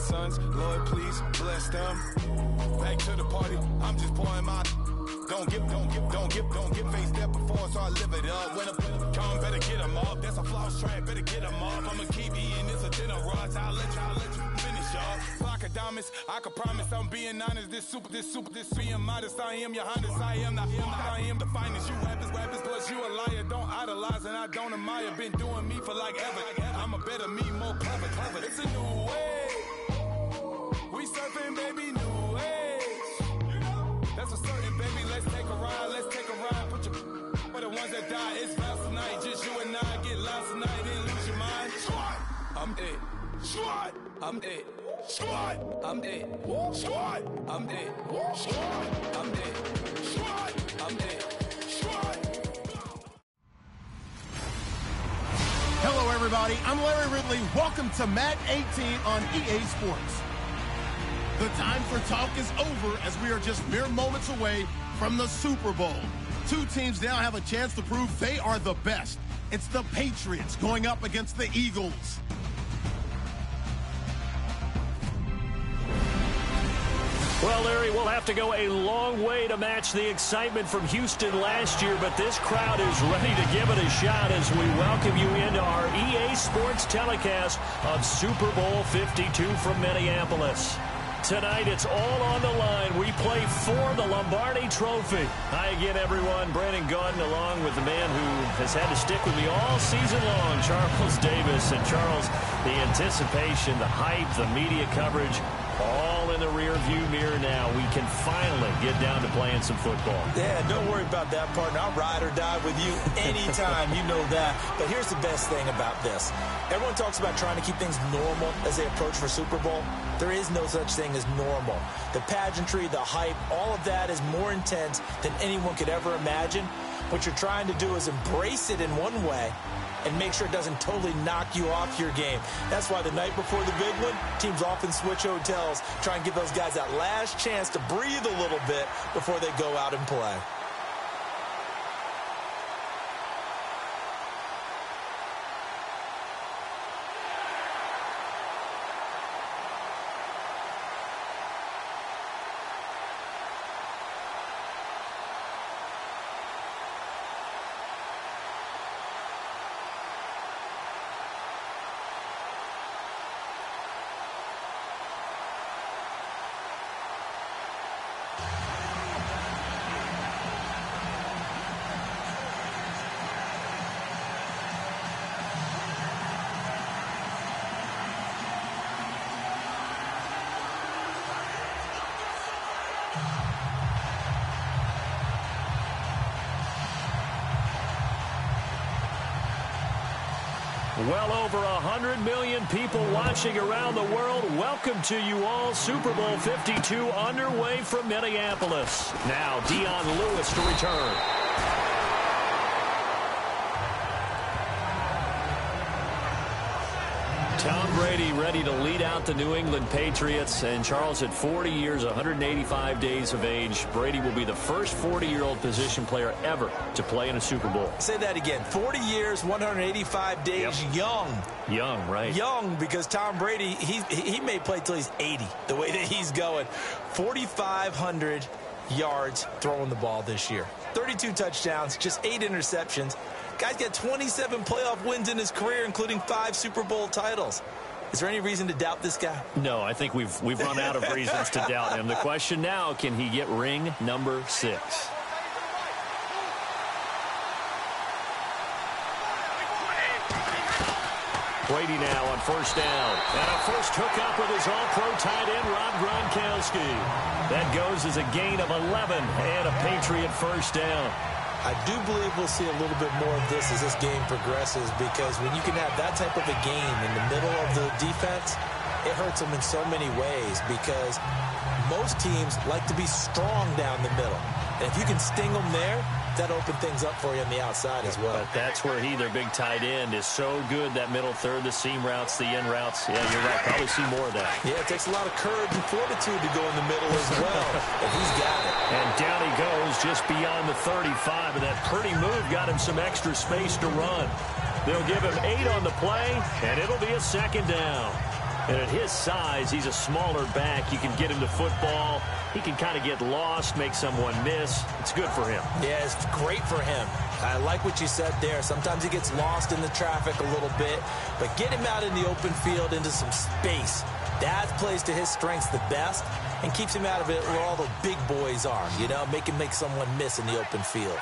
grandsons. Lord, please bless them. Back to the party, I'm just pouring my. Don't get faced up before, so I live it up. When a come, better get them up. That's a floss track, better get them up. I'ma keep eating, it's a dinner rush. I'll let you finish up. Flock of diamonds, I can promise I'm being honest. This being modest. I am your highness, I am the finest. You rappers, plus you a liar. Don't idolize and I don't admire. Been doing me for like ever. I'm a better me, more clever. It's a new way. We surfing, baby, new age. That's a certain, baby. Let's take a ride. Put your for the ones that die. It's last night. Just you and I get lost tonight. Didn't lose your mind. Squad, I'm it. Squad, I'm it. Squad, I'm it. Squad, I'm it. Squad, I'm it. Squad, I'm it. Squad. Hello, everybody. I'm Larry Ridley. Welcome to Madden 18 on EA Sports. The time for talk is over as we are just mere moments away from the Super Bowl. Two teams now have a chance to prove they are the best. It's the Patriots going up against the Eagles. Well, Larry, we'll have to go a long way to match the excitement from Houston last year, but this crowd is ready to give it a shot as we welcome you into our EA Sports telecast of Super Bowl 52 from Minneapolis. Tonight, it's all on the line. We play for the Lombardi Trophy. Hi again, everyone. Brandon Gaudin along with the man who has had to stick with me all season long, Charles Davis. And Charles, the anticipation, the hype, the media coverage, all in the rear-view mirror now. We can finally get down to playing some football. Yeah, don't worry about that, partner. I'll ride or die with you anytime. You know that. But here's the best thing about this. Everyone talks about trying to keep things normal as they approach for Super Bowl. There is no such thing as normal. The pageantry, the hype, all of that is more intense than anyone could ever imagine. What you're trying to do is embrace it in one way and make sure it doesn't totally knock you off your game. That's why the night before the big one, teams often switch hotels, try and give those guys that last chance to breathe a little bit before they go out and play. Well over 100 million people watching around the world. Welcome to you all. Super Bowl 52 underway from Minneapolis. Now Dion Lewis to return. Tom Brady ready to lead out the New England Patriots. And Charles, at 40 years, 185 days of age, Brady will be the first 40-year-old position player ever to play in a Super Bowl. Say that again. 40 years, 185 days, yep. Young, right? Young, because Tom Brady, he may play till he's 80, the way that he's going. 4,500 yards throwing the ball this year. 32 touchdowns, just 8 interceptions. Guy's got 27 playoff wins in his career, including 5 Super Bowl titles. Is there any reason to doubt this guy? No, I think we've run out of reasons to doubt him. The question now, can he get ring number 6? Brady now on first down. And a first hookup with his all-pro tight end, Rob Gronkowski. That goes as a gain of 11 and a Patriot first down. I do believe we'll see a little bit more of this as this game progresses, because when you can have that type of a game in the middle of the defense, it hurts them in so many ways, because most teams like to be strong down the middle. And if you can sting them there, that open things up for you on the outside as well. But that's where their big tight end, is so good, that middle third, the seam routes, the in routes. Yeah, you're right. Probably see more of that. Yeah, it takes a lot of courage and fortitude to go in the middle as well, but he's got it. And down he goes just beyond the 35, and that pretty move got him some extra space to run. They'll give him 8 on the play, and it'll be a second down. And at his size, he's a smaller back. You can get him to football. He can kind of get lost, make someone miss. It's good for him. Yeah, it's great for him. I like what you said there. Sometimes he gets lost in the traffic a little bit, but get him out in the open field into some space. That plays to his strengths the best and keeps him out of it where all the big boys are, you know, make him make someone miss in the open field.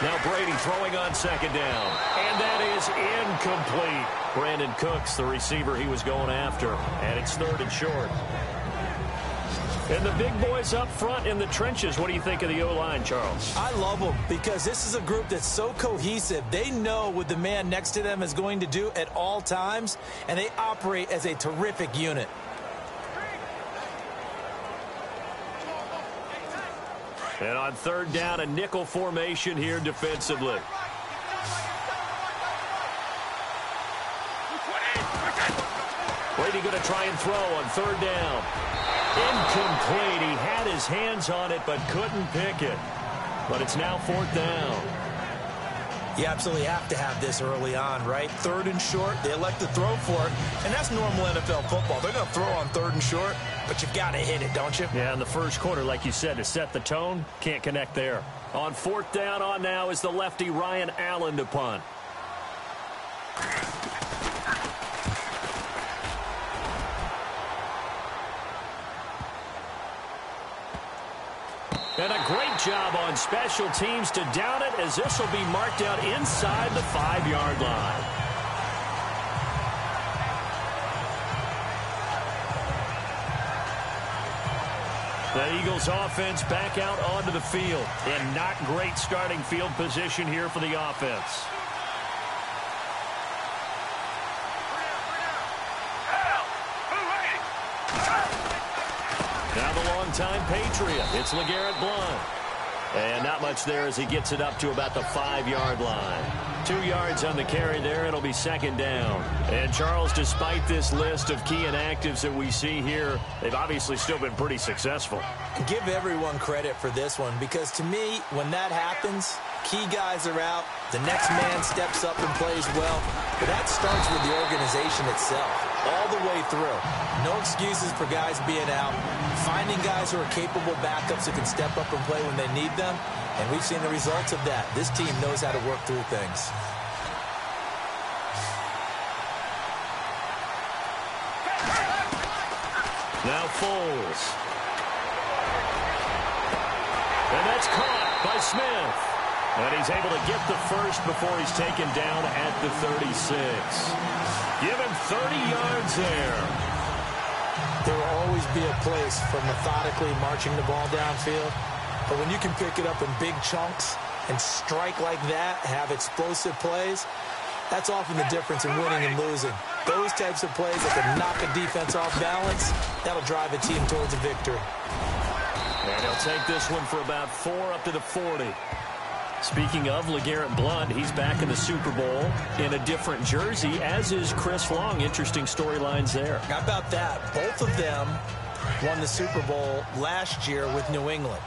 Now Brady throwing on second down. And that is incomplete. Brandon Cooks, the receiver he was going after. And it's 3rd and short. And the big boys up front in the trenches. What do you think of the O-line, Charles? I love them because this is a group that's so cohesive. They know what the man next to them is going to do at all times, and they operate as a terrific unit. And on 3rd down, a nickel formation here defensively. Brady going to try and throw on 3rd down. Incomplete. He had his hands on it but couldn't pick it. But it's now 4th down. You absolutely have to have this early on, right? 3rd and short, they elect to throw for it, and that's normal NFL football. They're going to throw on 3rd and short, but you've got to hit it, don't you? Yeah, in the first quarter, like you said, to set the tone, can't connect there. On 4th down on now is the lefty Ryan Allen to punt. And a great job on special teams to down it, as this will be marked out inside the 5-yard line. The Eagles offense back out onto the field. And not great starting field position here for the offense. Now the longtime Patriot. It's LeGarrette Blount. And not much there as he gets it up to about the 5-yard line. 2 yards on the carry there. It'll be 2nd down. And Charles, despite this list of key inactives that we see here, they've obviously still been pretty successful. Give everyone credit for this one, because to me, when that happens, key guys are out, the next man steps up and plays well. But that starts with the organization itself, all the way through. No excuses for guys being out. Finding guys who are capable backups who can step up and play when they need them. And we've seen the results of that. This team knows how to work through things. Now Foles. And that's caught by Smith. And he's able to get the first before he's taken down at the 36. Give him 30 yards there. There will always be a place for methodically marching the ball downfield. But when you can pick it up in big chunks and strike like that, have explosive plays, that's often the difference in winning and losing. Those types of plays that can knock a defense off balance, that'll drive a team towards a victory. And he'll take this one for about 4 up to the 40. Speaking of LeGarrette Blount, he's back in the Super Bowl in a different jersey, as is Chris Long. Interesting storylines there. How about that? Both of them won the Super Bowl last year with New England.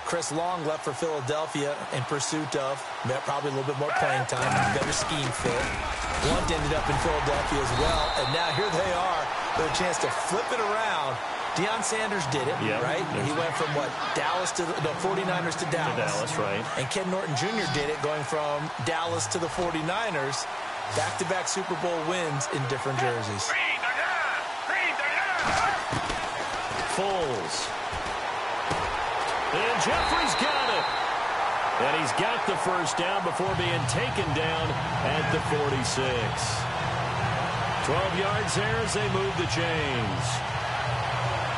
Chris Long left for Philadelphia in pursuit of probably a little bit more playing time, better scheme fit. Blount ended up in Philadelphia as well, and now here they are with a chance to flip it around. Deion Sanders did it, right? He went from, what, Dallas to the 49ers to Dallas. To Dallas, right. And Ken Norton Jr. did it, going from Dallas to the 49ers. Back-to-back Super Bowl wins in different jerseys. Foles. And Jeffrey's got it. And he's got the first down before being taken down at the 46. 12 yards there as they move the chains.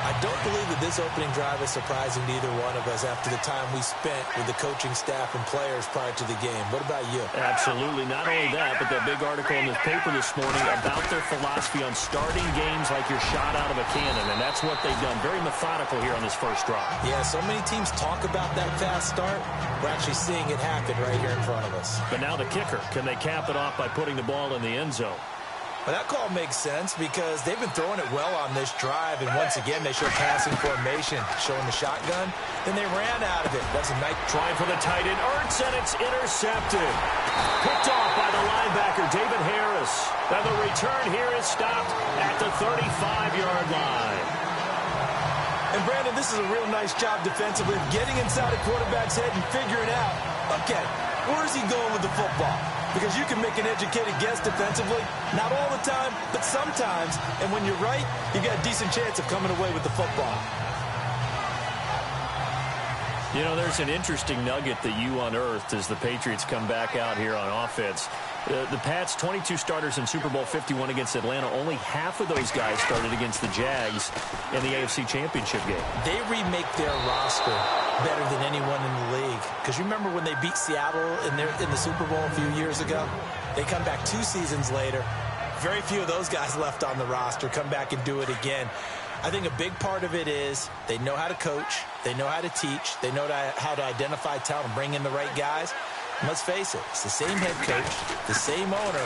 I don't believe that this opening drive is surprising to either one of us after the time we spent with the coaching staff and players prior to the game. What about you? Absolutely. Not only that, but that big article in the paper this morning about their philosophy on starting games like you're shot out of a cannon, and that's what they've done. Very methodical here on this first drive. Yeah, so many teams talk about that fast start. We're actually seeing it happen right here in front of us. But now the kicker. Can they cap it off by putting the ball in the end zone? Well, that call makes sense because they've been throwing it well on this drive, and once again, they show passing formation, showing the shotgun. Then they ran out of it. That's a nice trying for the tight end, Ertz, and it's intercepted. Picked off by the linebacker, David Harris. And the return here is stopped at the 35-yard line. And, Brandon, this is a real nice job defensively, getting inside a quarterback's head and figuring out, okay, where's he going with the football? Because you can make an educated guess defensively. Not all the time, but sometimes. And when you're right, you got a decent chance of coming away with the football. You know, there's an interesting nugget that you unearthed as the Patriots come back out here on offense. The Pats, 22 starters in Super Bowl 51 against Atlanta. Only half of those guys started against the Jags in the AFC Championship game. They remake their roster better than anyone in the league. Because you remember when they beat Seattle in the Super Bowl a few years ago? They come back 2 seasons later. Very few of those guys left on the roster. Come back and do it again. I think a big part of it is they know how to coach. They know how to teach. They know how to identify talent and bring in the right guys. And let's face it, it's the same head coach, the same owner,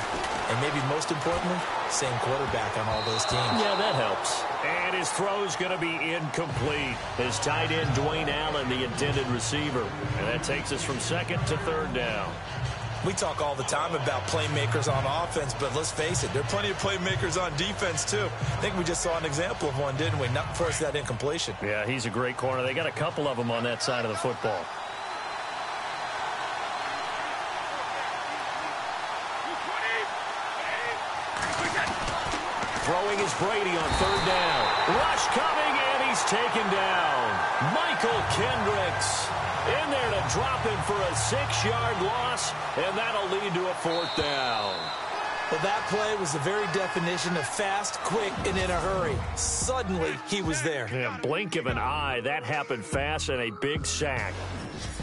and maybe most importantly, same quarterback on all those teams. Yeah, that helps. And his throw's going to be incomplete. His tight end, Dwayne Allen, the intended receiver. And that takes us from second to third down. We talk all the time about playmakers on offense, but let's face it, there are plenty of playmakers on defense, too. I think we just saw an example of one, didn't we? Not force that incompletion. Yeah, he's a great corner. They got a couple of them on that side of the football. Throwing is Brady on third down. Rush coming, and he's taken down. Michael Kendricks in there to drop him for a 6-yard loss, and that'll lead to a 4th down. Well, that play was the very definition of fast, quick, and in a hurry. Suddenly, he was there. Yeah, blink of an eye. That happened fast, and a big sack.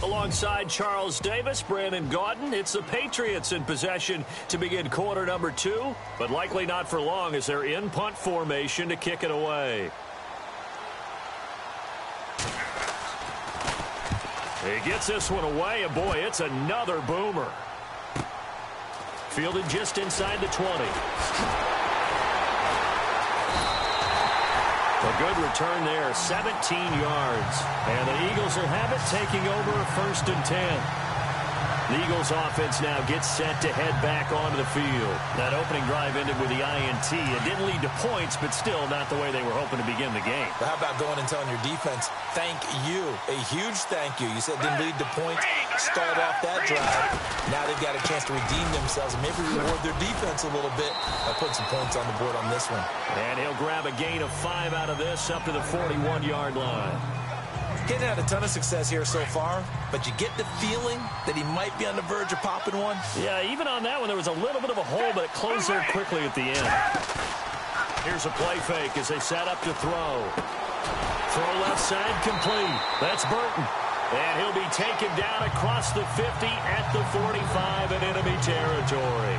Alongside Charles Davis, Brandon Gaudin, it's the Patriots in possession to begin quarter number 2, but likely not for long as they're in punt formation to kick it away. He gets this one away, and boy, it's another boomer. Fielded just inside the 20. A good return there, 17 yards. And the Eagles will have it, taking over 1st and 10. The Eagles offense now gets set to head back onto the field. That opening drive ended with the INT. It didn't lead to points, but still not the way they were hoping to begin the game. But how about going and telling your defense, thank you, a huge thank you. You said it didn't lead to points, start off that drive. Now they've got a chance to redeem themselves and maybe reward their defense a little bit by putting some points on the board on this one. And he'll grab a gain of 5 out of this up to the 41-yard line. Getting had a ton of success here so far, but you get the feeling that he might be on the verge of popping one. Yeah, even on that one, there was a little bit of a hole, but it closed there quickly at the end. Here's a play fake as they set up to throw. Throw left side complete. That's Burton. And he'll be taken down across the 50 at the 45 in enemy territory.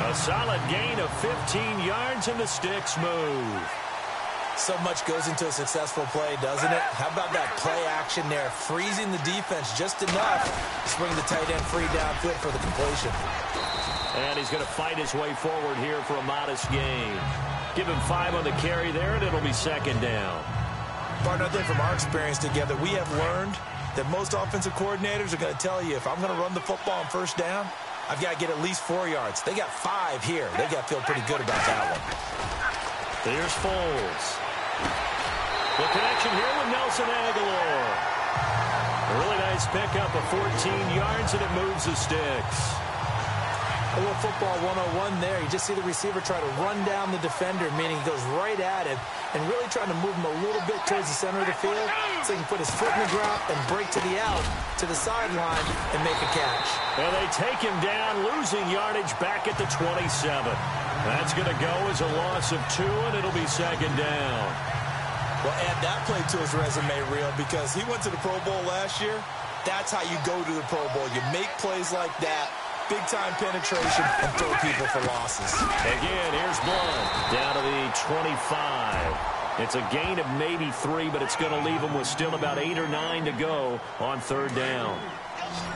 A solid gain of 15 yards, and the sticks move. So much goes into a successful play, doesn't it? How about that play action there, freezing the defense just enough to swing the tight end free downfield for the completion. And he's going to fight his way forward here for a modest gain. Give him 5 on the carry there, and it'll be 2nd down. Partner, I think from our experience together, we have learned that most offensive coordinators are going to tell you, if I'm going to run the football on 1st down, I've got to get at least 4 yards. They got 5 here. They got to feel pretty good about that one. There's Foles. The connection here with Nelson Aguilar. A really nice pickup of 14 yards, and it moves the sticks. A little football 101 there. You just see the receiver try to run down the defender, meaning he goes right at him and really trying to move him a little bit towards the center of the field so he can put his foot in the ground and break to the out, to the sideline, and make a catch. And they take him down, losing yardage back at the 27. That's going to go as a loss of 2, and it'll be 2nd down. Well, add that play to his resume reel because he went to the Pro Bowl last year. That's how you go to the Pro Bowl. You make plays like that, big-time penetration, and throw people for losses. Again, here's Blunt down to the 25. It's a gain of maybe 3, but it's going to leave them with still about 8 or 9 to go on 3rd down.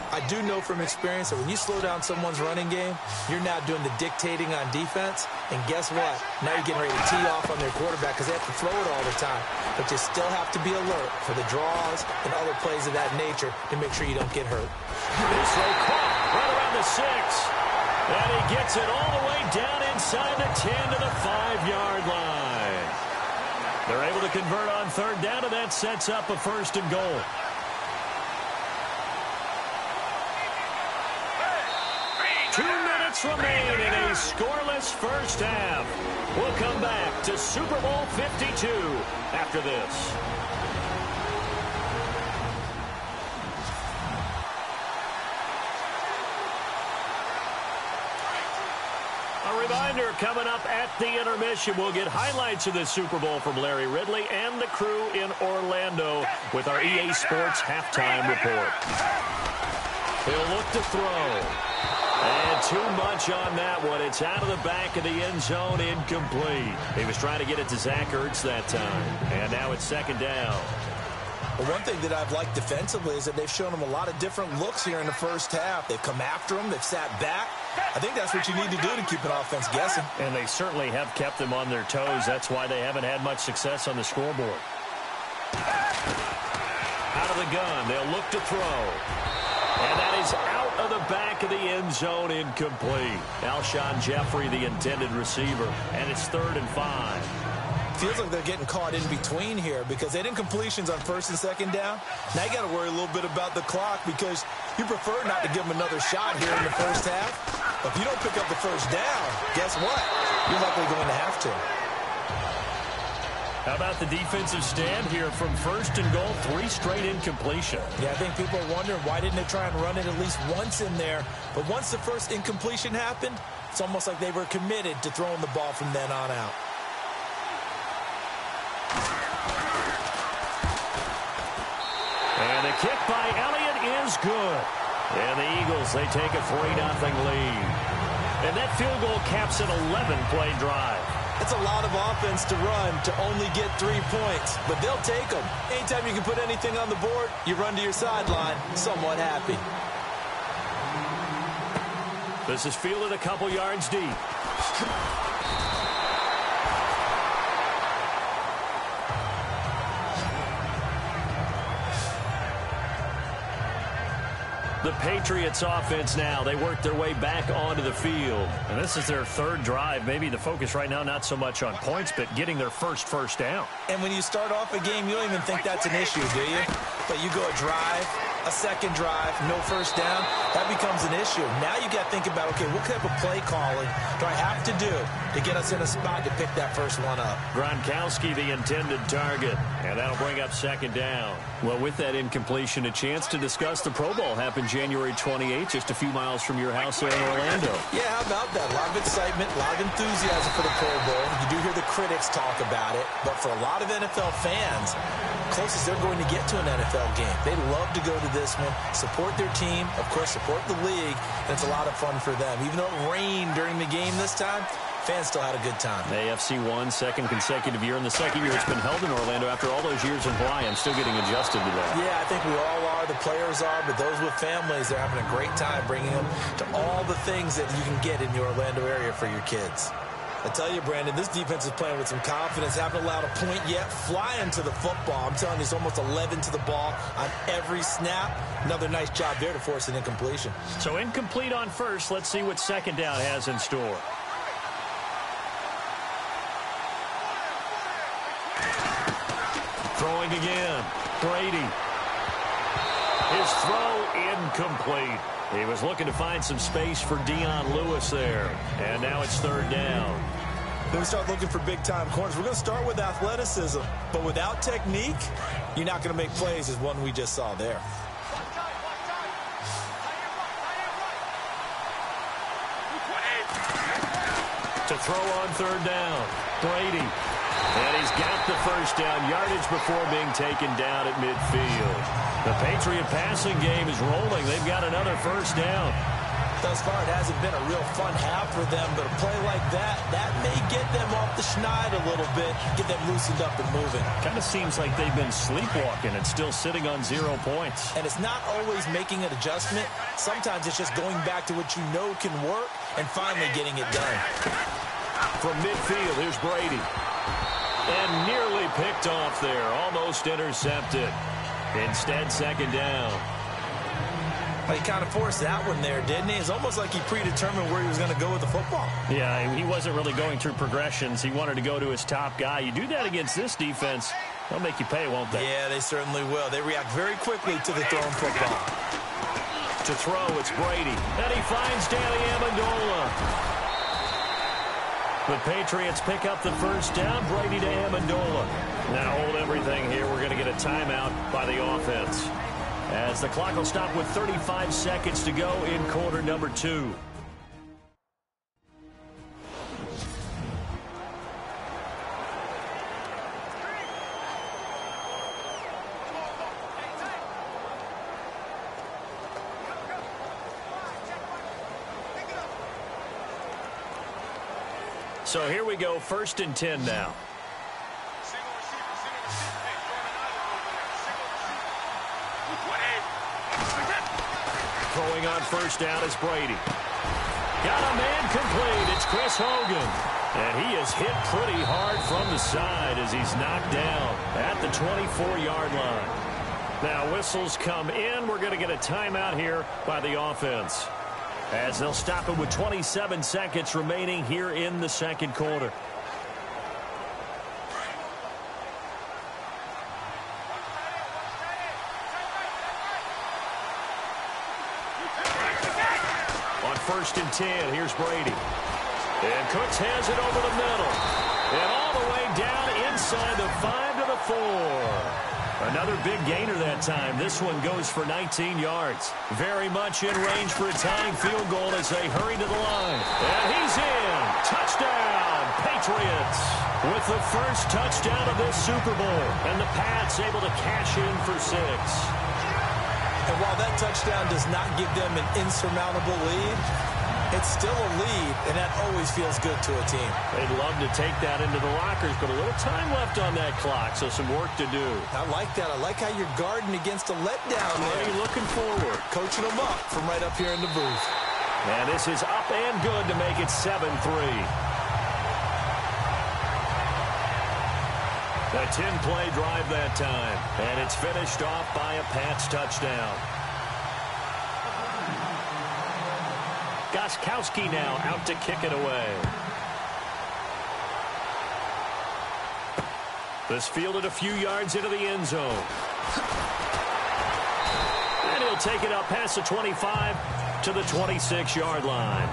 I do know from experience that when you slow down someone's running game, you're now doing the dictating on defense. And guess what? Now you're getting ready to tee off on their quarterback because they have to throw it all the time. But you still have to be alert for the draws and other plays of that nature to make sure you don't get hurt. This throw caught right around the 6. And he gets it all the way down inside the 10 to the 5-yard line. They're able to convert on third down, and that sets up a first and goal. Remain in a scoreless first half. We'll come back to Super Bowl 52 after this. A reminder, coming up at the intermission, we'll get highlights of this Super Bowl from Larry Ridley and the crew in Orlando with our EA Sports halftime report. He'll look to throw. And too much on that one. It's out of the back of the end zone, incomplete. He was trying to get it to Zach Ertz that time. And now it's second down. Well, one thing that I've liked defensively is that they've shown him a lot of different looks here in the first half. They've come after him. They've sat back. I think that's what you need to do to keep an offense guessing. And they certainly have kept them on their toes. That's why they haven't had much success on the scoreboard. Out of the gun. They'll look to throw. And that is out of the back of the end zone, incomplete. Alshon Jeffrey, the intended receiver, and it's 3rd and 5. Feels like they're getting caught in between here because they didn't completions on first and second down. Now you got to worry a little bit about the clock because you prefer not to give them another shot here in the first half. But if you don't pick up the first down, guess what? You're likely going to have to. How about the defensive stand here from first and goal, 3 straight incompletion? Yeah, I think people are wondering why didn't they try and run it at least once in there. But once the first incompletion happened, it's almost like they were committed to throwing the ball from then on out. And the kick by Elliott is good. And the Eagles, they take a 3-0 lead. And that field goal caps an 11-play drive. It's a lot of offense to run to only get 3 points, but they'll take them. Anytime you can put anything on the board, you run to your sideline, somewhat happy. This is fielded a couple yards deep. The Patriots offense now, they work their way back onto the field. And this is their 3rd drive. Maybe the focus right now, not so much on points, but getting their first down. And when you start off a game, you don't even think that's an issue, do you? But you go a drive, a second drive, no first down, that becomes an issue. Now you got to think about, okay, what type of play calling do I have to do to get us in a spot to pick that first one up? Gronkowski, the intended target, and that'll bring up second down. Well, with that incompletion, a chance to discuss the Pro Bowl happened January 28th, just a few miles from your house there in Orlando. Yeah, how about that? A lot of excitement, a lot of enthusiasm for the Pro Bowl. You do hear the critics talk about it, but for a lot of NFL fans, closest they're going to get to an NFL game. They love to go to this one, support their team, of course, support the league, and it's a lot of fun for them. Even though it rained during the game this time, fans still had a good time. AFC won, 2nd consecutive year, and the 2nd year it's been held in Orlando after all those years in Hawaii. I'm still getting adjusted to that. Yeah, I think we all are. The players are, but those with families, they're having a great time bringing them to all the things that you can get in the Orlando area for your kids. I tell you, Brandon, this defense is playing with some confidence. Haven't allowed a point yet. Flying to the football. I'm telling you, it's almost 11 to the ball on every snap. Another nice job there to force an incompletion. So incomplete on first. Let's see what second down has in store. Throwing again. Brady. His throw incomplete. He was looking to find some space for Dion Lewis there. And now it's 3rd down. Then we start looking for big-time corners. We're going to start with athleticism, but without technique, you're not going to make plays as one we just saw there. To throw on 3rd down, Brady. And he's got the first down yardage before being taken down at midfield. The Patriot passing game is rolling. They've got another first down. Thus far, it hasn't been a real fun half for them, but a play like that may get them off the schneid a little bit, get them loosened up and moving. Kind of seems like they've been sleepwalking and still sitting on 0 points. And it's not always making an adjustment. Sometimes it's just going back to what you know can work and finally getting it done. From midfield, here's Brady. And nearly picked off there, almost intercepted. Instead, second down. Well, he kind of forced that one there, didn't he? It's almost like he predetermined where he was going to go with the football. Yeah, he wasn't really going through progressions. He wanted to go to his top guy. You do that against this defense, they'll make you pay, won't they? Yeah, they certainly will. They react very quickly to the thrown football. To throw, it's Brady. And he finds Danny Amendola. The Patriots pick up the first down. Brady to Amendola. Now hold everything here. We're going to get a timeout by the offense, as the clock will stop with 35 seconds to go in quarter number 2. So here we go, 1st and 10 now. Throwing on first down is Brady. Got a man complete. It's Chris Hogan. And he is hit pretty hard from the side as he's knocked down at the 24-yard line. Now whistles come in. We're going to get a timeout here by the offense, as they'll stop it with 27 seconds remaining here in the second quarter. On 1st and 10, here's Brady. And Cooks has it over the middle. And all the way down inside the 5 to the 4. Another big gainer that time. This one goes for 19 yards. Very much in range for a tying field goal as they hurry to the line. And he's in. Touchdown, Patriots. With the first touchdown of this Super Bowl. And the Pats able to cash in for 6. And while that touchdown does not give them an insurmountable lead, it's still a lead, and that always feels good to a team. They'd love to take that into the lockers, but a little time left on that clock, so some work to do. I like that. I like how you're guarding against a letdown there. Are you looking forward? Coaching them up from right up here in the booth. And this is up and good to make it 7-3. A 10-play drive that time, and it's finished off by a Pats touchdown. Gostkowski now out to kick it away. This fielded a few yards into the end zone. And he'll take it up past the 25 to the 26-yard line.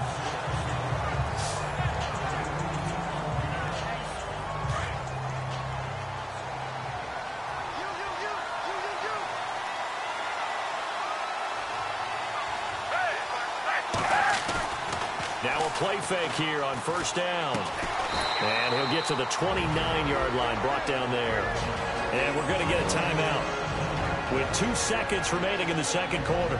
Now a play fake here on first down. And he'll get to the 29-yard line, brought down there. And we're going to get a timeout with 2 seconds remaining in the second quarter.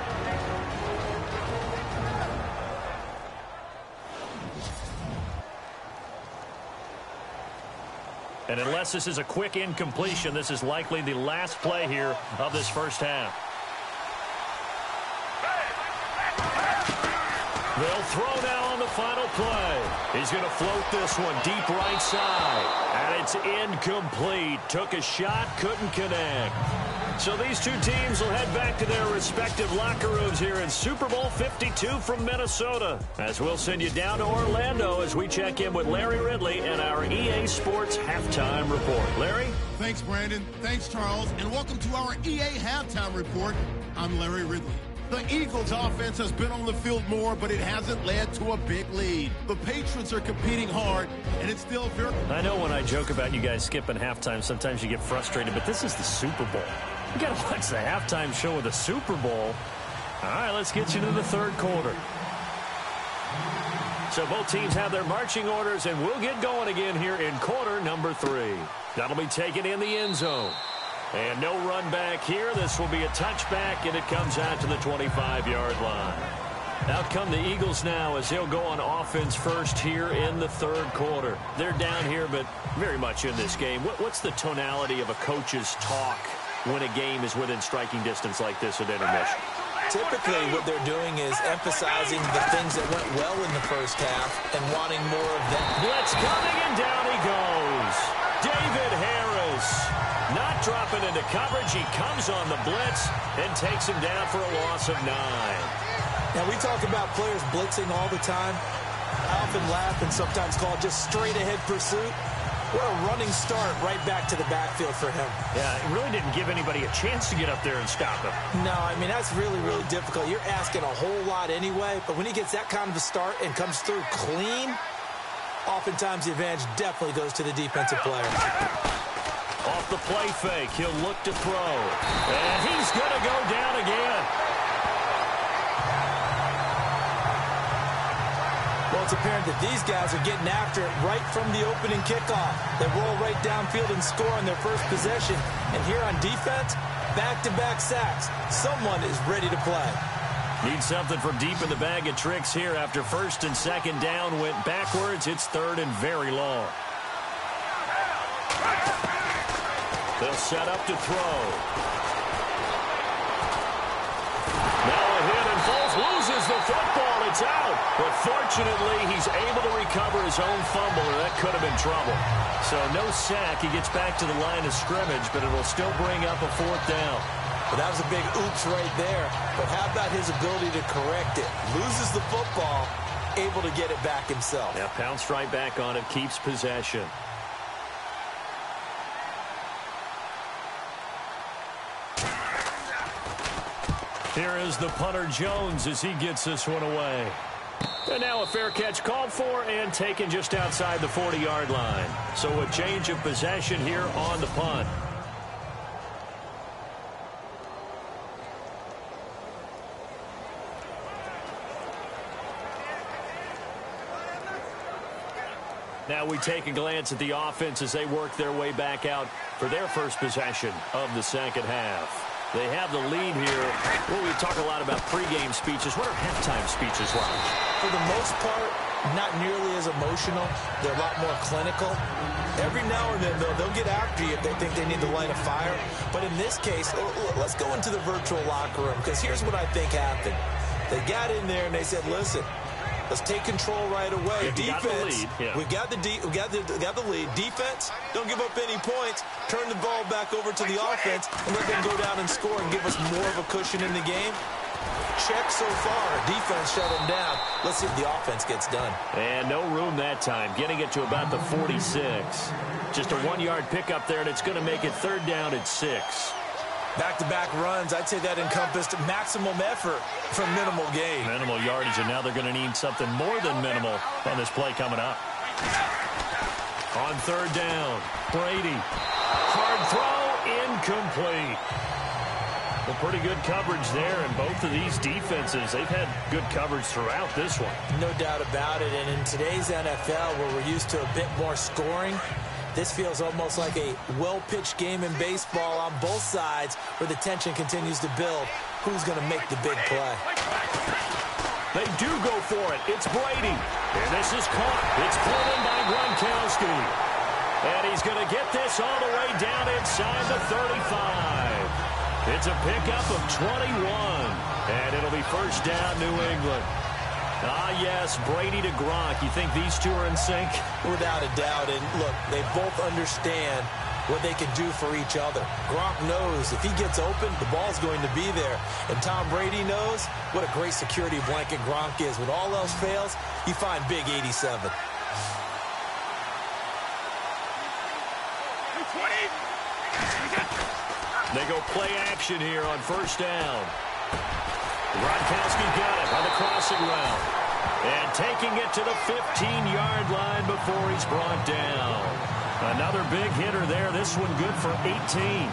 And unless this is a quick incompletion, this is likely the last play here of this first half. They'll throw now on the final play. He's going to float this one deep right side. And it's incomplete. Took a shot, couldn't connect. So these two teams will head back to their respective locker rooms here in Super Bowl 52 from Minnesota. As we'll send you down to Orlando as we check in with Larry Ridley and our EA Sports Halftime Report. Larry? Thanks, Brandon. Thanks, Charles. And welcome to our EA Halftime Report. I'm Larry Ridley. The Eagles' offense has been on the field more, but it hasn't led to a big lead. The Patriots are competing hard, and it's still very... I know when I joke about you guys skipping halftime, sometimes you get frustrated, but this is the Super Bowl. You got to watch the halftime show of the Super Bowl. All right, let's get you to the third quarter. So both teams have their marching orders, and we'll get going again here in quarter number 3. That'll be taken in the end zone. And no run back here. This will be a touchback, and it comes out to the 25-yard line. Out come the Eagles now as they'll go on offense first here in the third quarter. They're down here, but very much in this game. What's the tonality of a coach's talk when a game is within striking distance like this at intermission? Typically, what they're doing is emphasizing the things that went well in the first half and wanting more of that. Blitz coming, and down he goes. David Harris not dropping into coverage. He comes on the blitz and takes him down for a loss of 9. Now, we talk about players blitzing all the time. I often laugh and sometimes call just straight-ahead pursuit. What a running start right back to the backfield for him. Yeah, it really didn't give anybody a chance to get up there and stop him. No, I mean, that's really, really difficult. You're asking a whole lot anyway, but when he gets that kind of a start and comes through clean, oftentimes the advantage definitely goes to the defensive player. Off the play fake, he'll look to throw. And he's going to go down again. Well, it's apparent that these guys are getting after it right from the opening kickoff. They roll right downfield and score on their first possession. And here on defense, back-to-back sacks. Someone is ready to play. Need something from deep in the bag of tricks here after first and second down went backwards. It's third and very long. They'll set up to throw. Now a hit, and Foles loses the football. It's out. But fortunately, he's able to recover his own fumble, or that could have been trouble. So no sack. He gets back to the line of scrimmage, but it'll still bring up a fourth down. Well, that was a big oops right there. But how about his ability to correct it? Loses the football, able to get it back himself. Yeah, pounced right back on it, keeps possession. Here is the punter Jones as he gets this one away. And now a fair catch called for and taken just outside the 40-yard line. So a change of possession here on the punt. Now we take a glance at the offense as they work their way back out for their first possession of the second half. They have the lead here. Well, we talk a lot about pregame speeches. What are halftime speeches like? For the most part, not nearly as emotional. They're a lot more clinical. Every now and then, they'll get after you if they think they need to light a fire. But in this case, let's go into the virtual locker room, because here's what I think happened. They got in there and they said, listen, let's take control right away. Yeah, Defense, we got the lead. Defense, don't give up any points. Turn the ball back over to the offense and let them go down and score and give us more of a cushion in the game. Check so far. Defense shut them down. Let's see if the offense gets done. And no room that time, getting it to about the 46. Just a 1-yard pickup there, and it's going to make it third down at 6. Back-to-back runs, I'd say that encompassed maximum effort for minimal gain. Minimal yardage, and now they're going to need something more than minimal on this play coming up. On third down, Brady. Hard throw, incomplete. Well, pretty good coverage there, and both of these defenses, they've had good coverage throughout this one. No doubt about it, and in today's NFL, where we're used to a bit more scoring, this feels almost like a well-pitched game in baseball on both sides where the tension continues to build. Who's going to make the big play? They do go for it. It's Brady. And this is caught. It's pulled in by Gronkowski. And he's going to get this all the way down inside the 35. It's a pickup of 21. And it'll be first down, New England. Ah, yes, Brady to Gronk. You think these two are in sync? Without a doubt. And look, they both understand what they can do for each other. Gronk knows if he gets open, the ball's going to be there. And Tom Brady knows what a great security blanket Gronk is. When all else fails, you find big 87. They go play action here on first down. Gronkowski got it on the crossing route. And taking it to the 15-yard line before he's brought down. Another big hitter there. This one good for 18.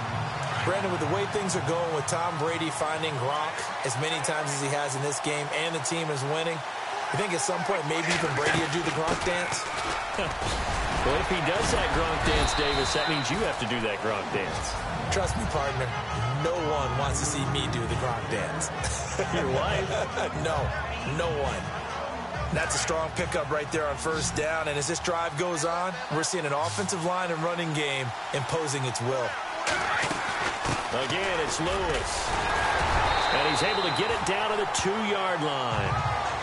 Brandon, with the way things are going with Tom Brady finding Gronk as many times as he has in this game and the team is winning, you think at some point maybe even Brady will do the Gronk dance? Well, if he does that Gronk dance, Davis, that means you have to do that Gronk dance. Trust me, partner, no one wants to see me do the Gronk dance. Your wife? No. No one. That's a strong pickup right there on first down. And as this drive goes on, we're seeing an offensive line and running game imposing its will. Again, it's Lewis. And he's able to get it down to the 2-yard line.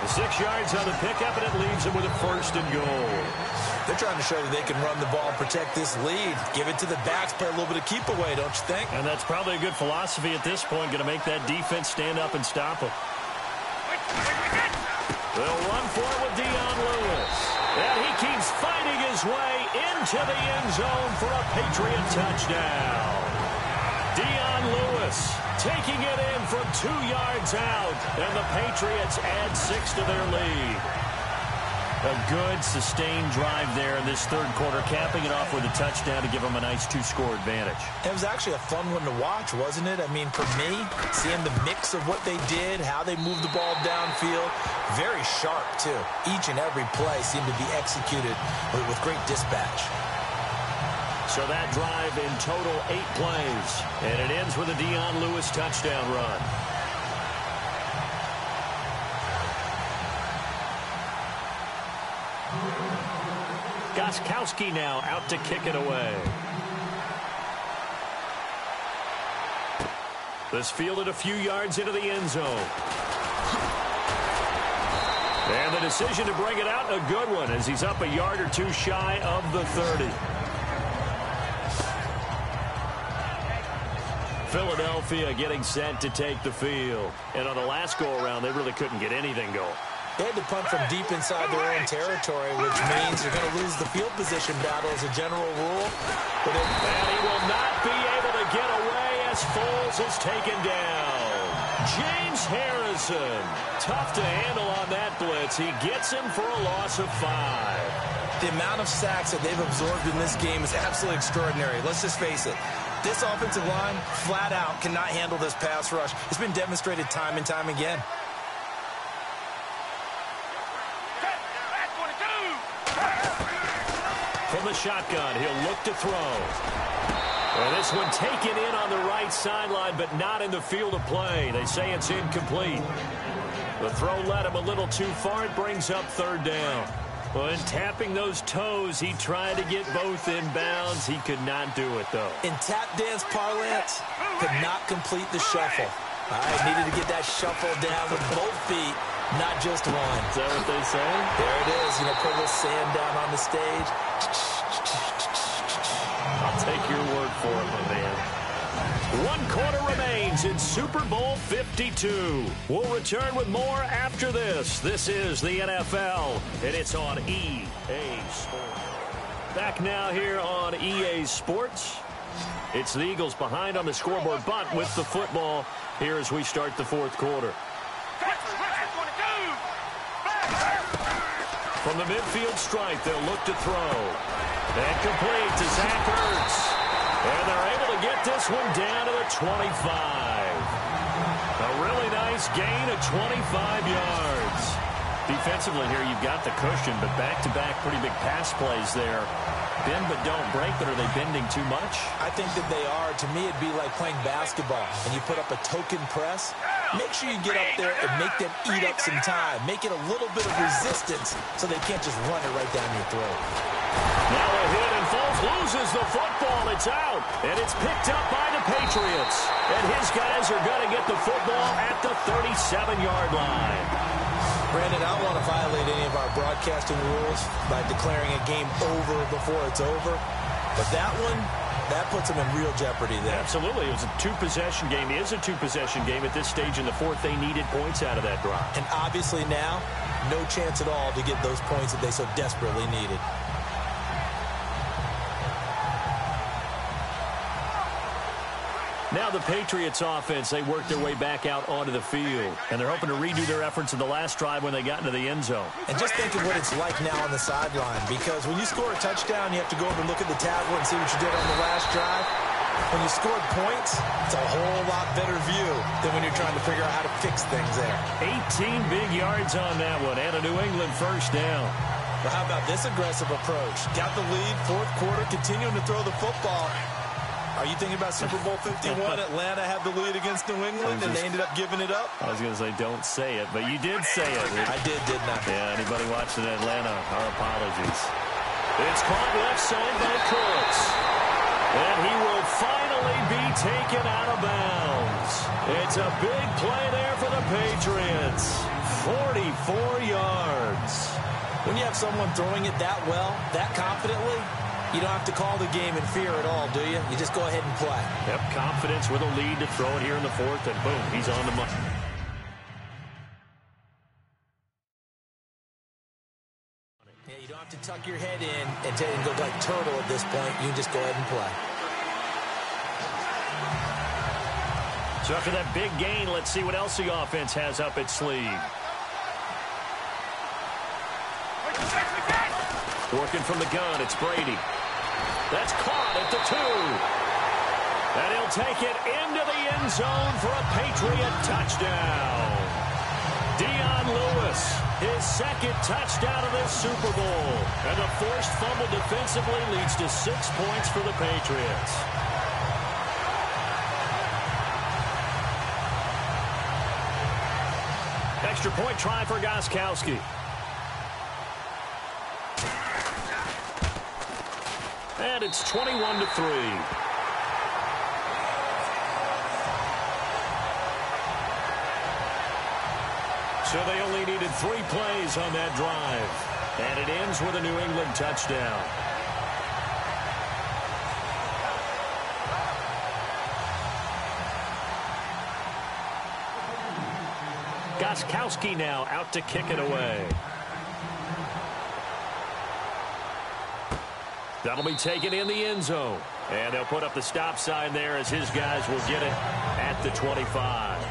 6 yards on the pickup, and it leaves him with a 1st and goal. They're trying to show that they can run the ball and protect this lead. Give it to the backs, play a little bit of keep away, don't you think? And that's probably a good philosophy at this point, going to make that defense stand up and stop him. They'll run for it with Dion Lewis. And he keeps fighting his way into the end zone for a Patriot touchdown. Dion Lewis taking it in from 2 yards out, and the Patriots add 6 to their lead. A good, sustained drive there in this third quarter, capping it off with a touchdown to give them a nice 2-score advantage. It was actually a fun one to watch, wasn't it? I mean, for me, seeing the mix of what they did, how they moved the ball downfield, very sharp, too. Each and every play seemed to be executed with great dispatch. So that drive in total 8 plays, and it ends with a Dion Lewis touchdown run. Gostkowski now out to kick it away. This fielded a few yards into the end zone. And the decision to bring it out, a good one, as he's up a yard or 2 shy of the 30. Philadelphia getting set to take the field. And on the last go-around, they really couldn't get anything going. They had to punt from deep inside their own territory, which means you're going to lose the field position battle as a general rule. And he will not be able to get away as Foles is taken down. James Harrison, tough to handle on that blitz. He gets him for a loss of 5. The amount of sacks that they've absorbed in this game is absolutely extraordinary. Let's just face it. This offensive line, flat out, cannot handle this pass rush. It's been demonstrated time and time again. From the shotgun, he'll look to throw. Well, this one taken in on the right sideline, but not in the field of play. They say it's incomplete. The throw led him a little too far. It brings up 3rd down. Well, in tapping those toes, he tried to get both in bounds. He could not do it, though. In tap dance parlance, could not complete the shuffle. All right, needed to get that shuffle down with both feet, not just one. Is that what they say? There it is. You know, put a little sand down on the stage. I'll take your word for it, my man. 1 quarter remains in Super Bowl 52. We'll return with more after this. This is the NFL, and it's on EA Sports. Back now here on EA Sports. It's the Eagles behind on the scoreboard, but with the football here as we start the 4th quarter. From the midfield stripe, they'll look to throw. And complete to Zach Ertz. And they're able to get this one down to the 25. A really nice gain of 25 yards. Defensively here, you've got the cushion, but back-to-back pretty big pass plays there. Bend but don't break, but are they bending too much? I think that they are. To me, it'd be like playing basketball, and you put up a token press. Make sure you get up there and make them eat up some time. Make it a little bit of resistance so they can't just run it right down your throat. Now a hit, and Foles loses the football. It's out, and it's picked up by the Patriots. And his guys are going to get the football at the 37-yard line. Brandon, I don't want to violate any of our broadcasting rules by declaring a game over before it's over. But that one, that puts them in real jeopardy there. Absolutely. It was a 2-possession game. It is a 2-possession game at this stage in the 4th. They needed points out of that drive. And obviously now, no chance at all to get those points that they so desperately needed. Now the Patriots offense, they work their way back out onto the field. And they're hoping to redo their efforts in the last drive when they got into the end zone. And just think of what it's like now on the sideline. Because when you score a touchdown, you have to go over and look at the tablet and see what you did on the last drive. When you scored points, it's a whole lot better view than when you're trying to figure out how to fix things there. 18 big yards on that one, and a New England 1st down. But how about this aggressive approach? Got the lead, 4th quarter, continuing to throw the football. Are you thinking about Super Bowl 51? Atlanta had the lead against New England, and they ended up giving it up? I was going to say don't say it, but you did say it. I didn't I? Yeah, anybody watching Atlanta, our apologies. It's caught left side by Cooks. And he will finally be taken out of bounds. It's a big play there for the Patriots. 44 yards. When you have someone throwing it that well, that confidently, you don't have to call the game in fear at all, do you? You just go ahead and play. Yep, confidence with a lead to throw it here in the fourth, and boom, he's on the money. Yeah, you don't have to tuck your head in and go like turtle at this point. You can just go ahead and play. So after that big gain, let's see what else the offense has up its sleeve. Working from the gun, it's Brady. That's caught at the 2. And he'll take it into the end zone for a Patriot touchdown. Dion Lewis, his second touchdown of this Super Bowl. And the forced fumble defensively leads to 6 points for the Patriots. Extra point try for Gostkowski. And it's 21-3. So they only needed 3 plays on that drive. And it ends with a New England touchdown. Gostkowski now out to kick it away. That'll be taken in the end zone. And they'll put up the stop sign there as his guys will get it at the 25.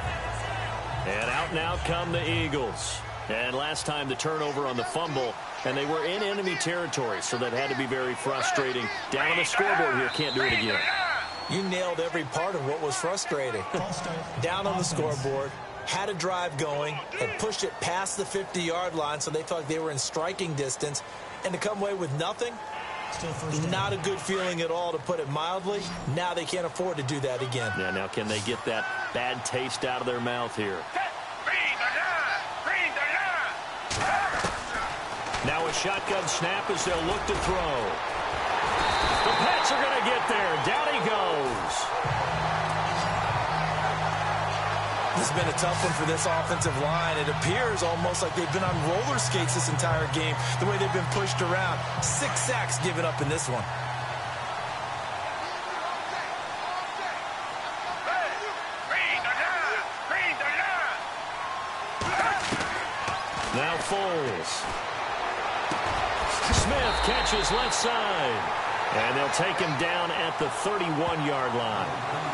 And out now come the Eagles. And last time the turnover on the fumble, and they were in enemy territory, so that had to be very frustrating. Down on the scoreboard here, can't do it again. You nailed every part of what was frustrating. Down on the scoreboard, had a drive going, had pushed it past the 50-yard line, so they felt like they were in striking distance, and to come away with nothing, not a good feeling at all, to put it mildly. Now they can't afford to do that again. Yeah, now can they get that bad taste out of their mouth here? Now a shotgun snap as they'll look to throw. The Pats are going to get there. Down he goes. This has been a tough one for this offensive line. It appears almost like they've been on roller skates this entire game, the way they've been pushed around. 6 sacks given up in this one. Now Foles. Smith catches left side. And they'll take him down at the 31-yard line.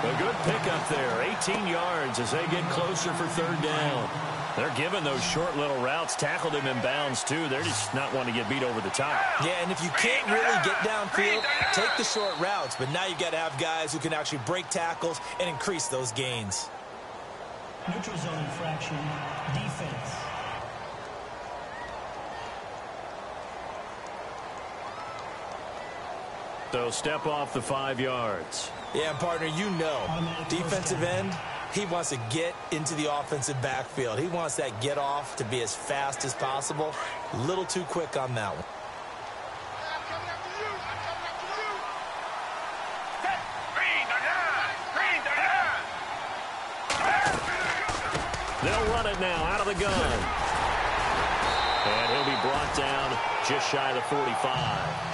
A good pickup there, 18 yards as they get closer for third down. They're giving those short little routes, tackled him in bounds too. They're just not wanting to get beat over the top. Yeah, and if you can't really get downfield, take the short routes. But now you've got to have guys who can actually break tackles and increase those gains. Neutral zone infraction, defense. So step off the 5 yards. Yeah, partner, you know, defensive end, he wants to get into the offensive backfield. He wants that get off to be as fast as possible. A little too quick on that one. They'll run it now out of the gun. And he'll be brought down just shy of the 45.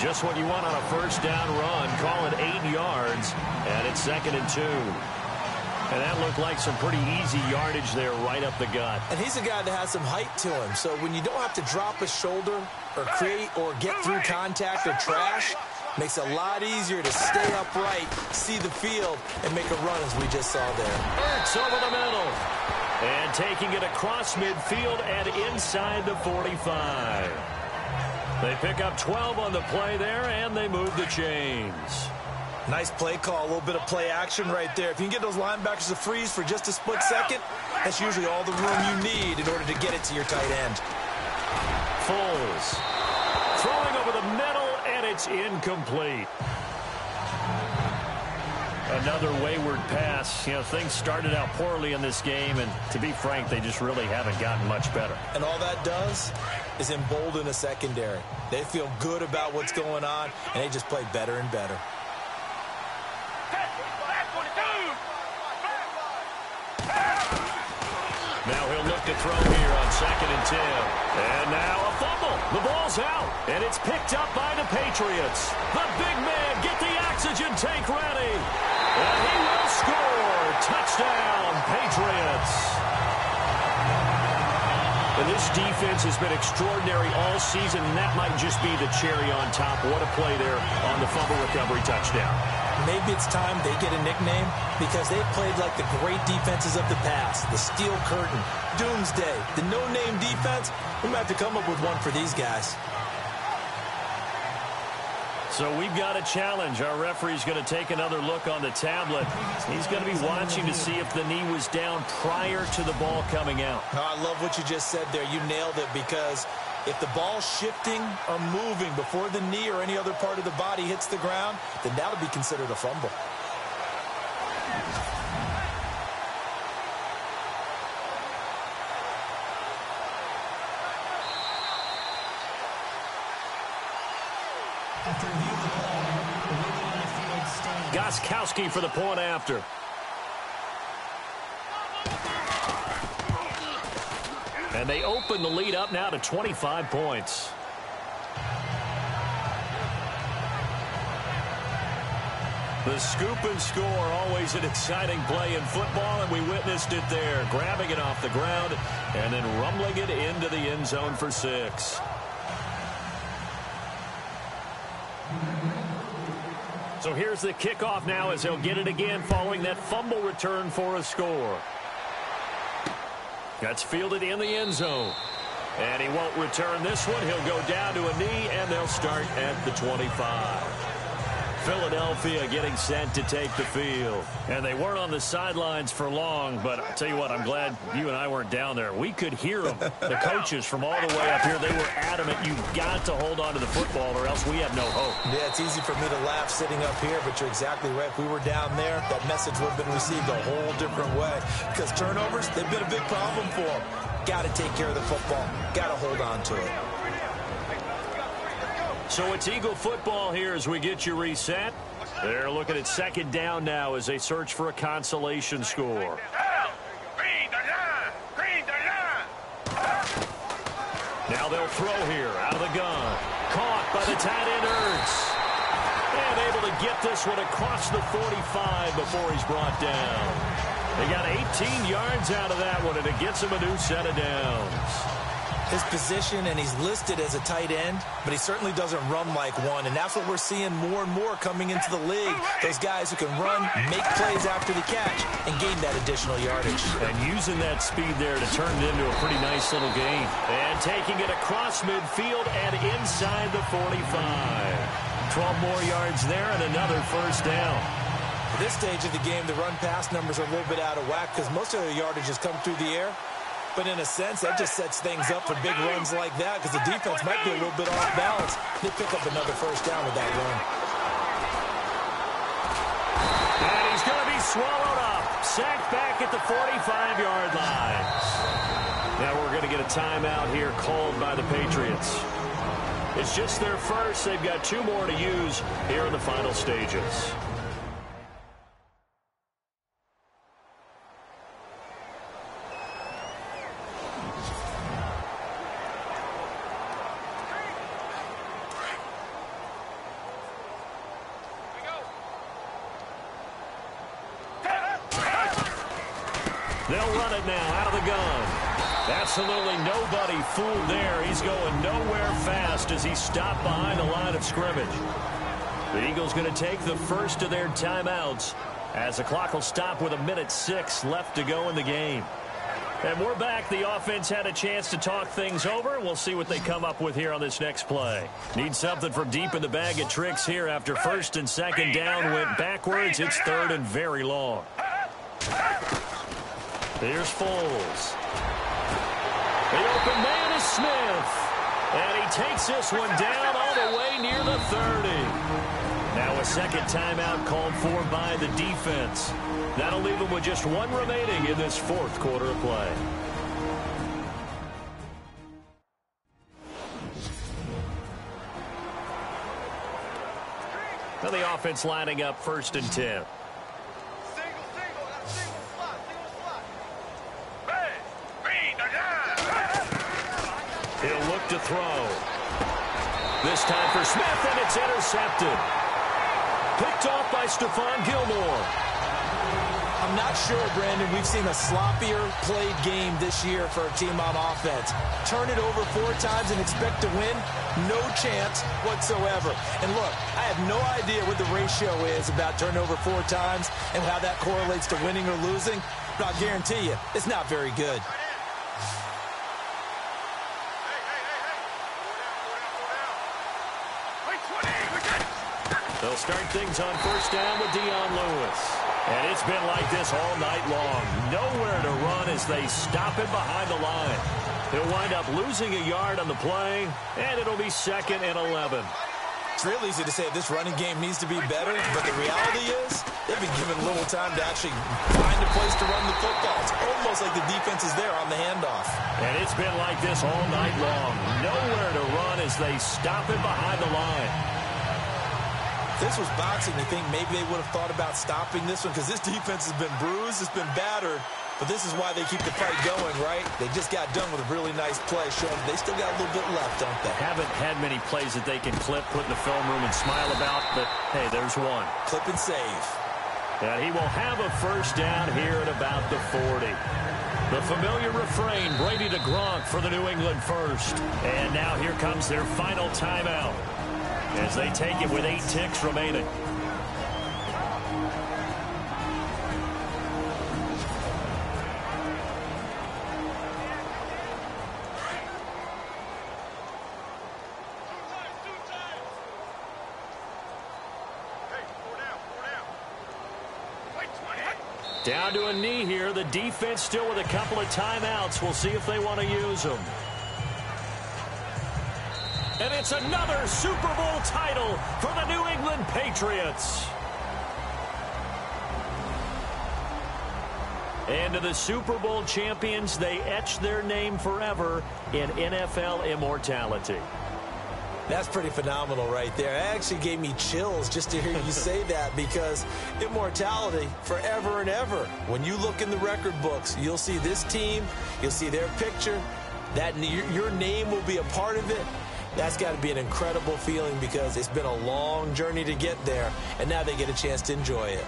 Just what you want on a first down run. Call it 8 yards, and it's 2nd and 2. And that looked like some pretty easy yardage there right up the gut. And he's a guy that has some height to him. So when you don't have to drop a shoulder or create or get through contact or trash, makes it a lot easier to stay upright, see the field, and make a run as we just saw there. Ertz over the middle. And taking it across midfield and inside the 45. They pick up 12 on the play there, and they move the chains. Nice play call, a little bit of play action right there. If you can get those linebackers to freeze for just a split second, that's usually all the room you need in order to get it to your tight end. Foles throwing over the middle, and it's incomplete. Another wayward pass. You know, things started out poorly in this game, and to be frank, they just really haven't gotten much better. And all that does is embolden a secondary. They feel good about what's going on, and they just play better and better. Now he'll look to throw here on 2nd and 10. And now a fumble. The ball's out, and it's picked up by the Patriots. The big man, get the oxygen tank ready. And he will score. Touchdown, Patriots. And this defense has been extraordinary all season, and that might just be the cherry on top. What a play there on the fumble recovery touchdown. Maybe it's time they get a nickname because they've played like the great defenses of the past. The Steel Curtain, Doomsday, the no-name defense. We might have to come up with one for these guys. So we've got a challenge. Our referee's going to take another look on the tablet. He's going to be watching to see if the knee was down prior to the ball coming out. Oh, I love what you just said there. You nailed it, because if the ball's shifting or moving before the knee or any other part of the body hits the ground, then that'll be considered a fumble. After review of the play, the ruling on the field stands. Gostkowski for the point after. And they open the lead up now to 25 points. The scoop and score, always an exciting play in football, and we witnessed it there. Grabbing it off the ground and then rumbling it into the end zone for 6. So here's the kickoff now as they'll get it again following that fumble return for a score. That's fielded in the end zone. And he won't return this one. He'll go down to a knee, and they'll start at the 25. Philadelphia getting set to take the field. And they weren't on the sidelines for long, but I'll tell you what, I'm glad you and I weren't down there. We could hear them, the coaches from all the way up here. They were adamant, you've got to hold on to the football or else we have no hope. Yeah, it's easy for me to laugh sitting up here, but you're exactly right. If we were down there, that message would have been received a whole different way. Because turnovers, they've been a big problem for them. Got to take care of the football. Got to hold on to it. So it's Eagle football here as we get you reset. They're looking at 2nd down now as they search for a consolation score. Now they'll throw here out of the gun. Caught by the tight end Ertz. And able to get this one across the 45 before he's brought down. They got 18 yards out of that one, and it gets him a new set of downs. His position, and he's listed as a tight end, but he certainly doesn't run like one, and that's what we're seeing more and more coming into the league. Those guys who can run, make plays after the catch, and gain that additional yardage. And using that speed there to turn it into a pretty nice little gain. And taking it across midfield and inside the 45. 12 more yards there and another first down. At this stage of the game, the run-pass numbers are a little bit out of whack because most of the yardage has come through the air. But in a sense, that just sets things up for big runs like that because the defense might be a little bit off balance. They pick up another first down with that run. And he's going to be swallowed up. Sacked back at the 45-yard line. Now we're going to get a timeout here called by the Patriots. It's just their first. They've got 2 more to use here in the final stages. They'll run it now out of the gun. Absolutely nobody fooled there. He's going nowhere fast as he stopped behind the line of scrimmage. The Eagles going to take the first of their timeouts as the clock will stop with 1:06 left to go in the game. And we're back. The offense had a chance to talk things over. We'll see what they come up with here on this next play. Need something from deep in the bag of tricks here after 1st and 2nd down went backwards. It's 3rd and very long. Here's Foles. The open man is Smith. And he takes this one down all the way near the 30. Now A second timeout called for by the defense. That'll leave them with just one remaining in this fourth quarter of play. Now the offense lining up 1st and 10. He'll look to throw. This time for Smith, and it's intercepted. Picked off by Stephon Gilmore. I'm not sure, Brandon, we've seen a sloppier played game this year for a team on offense. Turn it over 4 times and expect to win? No chance whatsoever. And look, I have no idea what the ratio is about turnover 4 times and how that correlates to winning or losing, but I'll guarantee you, it's not very good. They'll start things on 1st down with Dion Lewis. And it's been like this all night long. Nowhere to run as they stop him behind the line. He'll wind up losing a yard on the play, and it'll be 2nd and 11. It's real easy to say this running game needs to be better, but the reality is they've been given little time to actually find a place to run the football. It's almost like the defense is there on the handoff. And it's been like this all night long. Nowhere to run as they stop him behind the line. If this was boxing, you think maybe they would have thought about stopping this one, because this defense has been bruised, it's been battered, but this is why they keep the fight going, right? They just got done with a really nice play, showing they still got a little bit left, don't they? Haven't had many plays that they can clip, put in the film room, and smile about, but hey, there's one. Clip and save. And he will have a 1st down here at about the 40. The familiar refrain, Brady to Gronk for the New England first. And now here comes their final timeout as they take it with 8 ticks remaining. Down to a knee here. The defense still with a couple of timeouts. We'll see if they want to use them. And it's another Super Bowl title for the New England Patriots. And to the Super Bowl champions, they etch their name forever in NFL immortality. That's pretty phenomenal right there. It actually gave me chills just to hear you say that, because immortality forever and ever. When you look in the record books, you'll see this team, you'll see their picture, that your name will be a part of it. That's got to be an incredible feeling, because it's been a long journey to get there, and now they get a chance to enjoy it.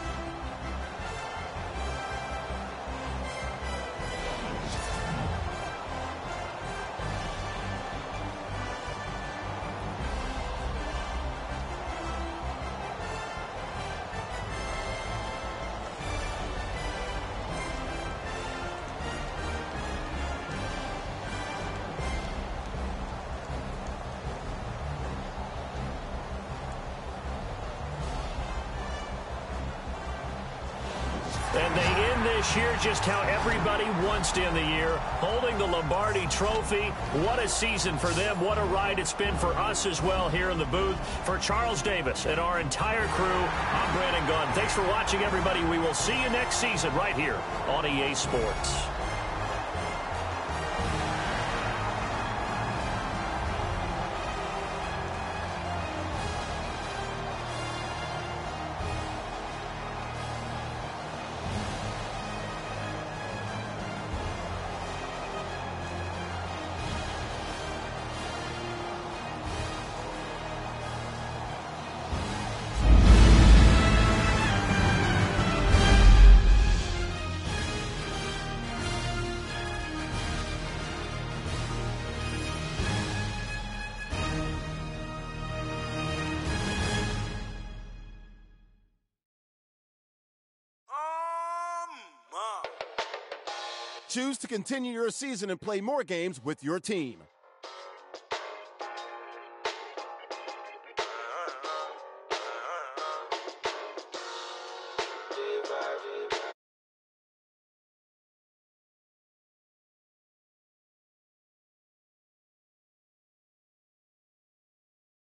And they end this year just how everybody wants to end the year, holding the Lombardi Trophy. What a season for them. What a ride it's been for us as well here in the booth. For Charles Davis and our entire crew, I'm Brandon Gunn. Thanks for watching, everybody. We will see you next season right here on EA Sports. Choose to continue your season and play more games with your team.